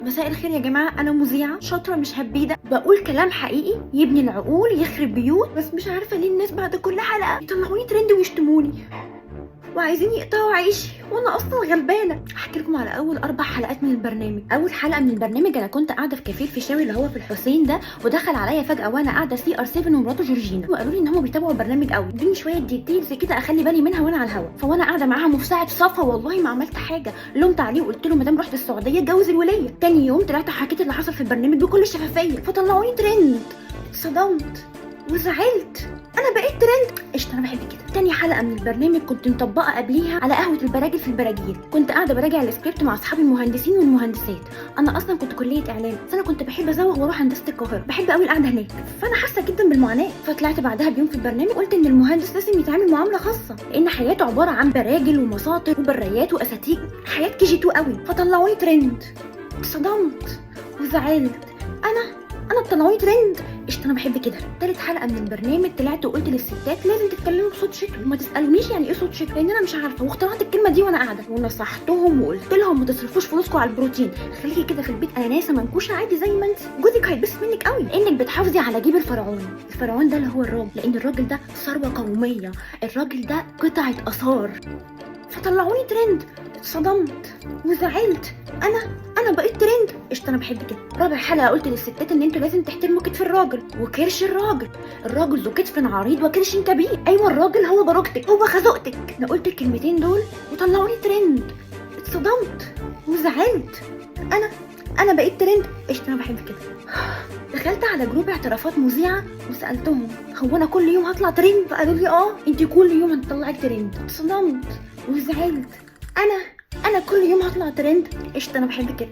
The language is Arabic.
مساء الخير يا جماعه، انا مذيعه شاطره مش هبيده، بقول كلام حقيقي يبني العقول يخرب بيوت، بس مش عارفه ليه الناس بعد كل حلقه يطلعوني ترند ويشتموني وعايزين يقطعوا عيشي وانا اصلا غلبانه. هحكي لكم على اول 4 حلقات من البرنامج. اول حلقه من البرنامج انا كنت قاعده في كافيه الفيشاوي اللي هو في الحسين ده، ودخل عليا فجاه وانا قاعده سي ار 7 ومراته جورجينا، وقالوا لي ان هم بيتابعوا البرنامج قوي، ادوني شويه ديتيلز كده اخلي بالي منها وانا على الهوا. فوانا قاعده معاهم وفي ساعه صفا والله ما عملت حاجه، لومت عليه وقلت له ما دام رحت السعوديه اتجوز الوليه. تاني يوم طلعت حكيت اللي حصل في البرنامج بكل شفافيه، فطلعوني ترند. اتصدمت وزعلت، انا بقيت ترند. قشطه، انا بحب كده. تاني حلقه من البرنامج كنت مطبقه قبليها على قهوه البراجل في البراجيل، كنت قاعده براجع السكريبت مع اصحابي المهندسين والمهندسات. انا اصلا كنت كليه اعلام، بس انا كنت بحب ازوغ واروح هندسه القاهره، بحب قوي القعده هناك، فانا حاسه جدا بالمعاناه. فطلعت بعدها بيوم في البرنامج قلت ان المهندس لازم يتعامل معامله خاصه، لان حياته عباره عن براجل ومساطر وبريات واساتيك، حياه كي جي 2 قوي. فطلعوني ترند. اتصدمت وزعلت. انا طلعوني ترند. قشطه، انا بحب كده. تالت حلقه من البرنامج طلعت وقلت للستات لازم تتكلموا بصوت شتوي وما تسالونيش يعني ايه صوت شتوي، لان انا مش عارفه، واخترعت الكلمه دي وانا قاعده ونصحتهم وقلت لهم ما تصرفوش فلوسكم على البروتين، خليكي كده في البيت اناناسه منكوشه عادي زي ما انت، جوزك هيتبسط منك قوي لانك بتحافظي على جيب الفرعون. الفرعون ده اللي هو الراجل، لان الراجل ده ثروه قوميه، الراجل ده قطعه اثار. فطلعوني ترند. اتصدمت وزعلت. انا بقيت ترند. قشطه، انا بحب كده. رابع حلقه قلت للستات ان انتوا لازم تحترموا كتف الراجل وكرش الراجل، الراجل ذو كتف عريض وكرش كبير. ايوه، الراجل هو باروكتك، هو خازوقتك. انا قلت الكلمتين دول وطلعوني ترند. اتصدمت وزعلت. انا بقيت ترند. قشطه، انا بحب كده. دخلت على جروب اعترافات مذيعه وسالتهم هو انا كل يوم هطلع ترند؟ فقالوا لي انت كل يوم هتطلعي ترند. اتصدمت وزعلت. انا كل يوم هطلع ترند. قشطه، انا بحب كده.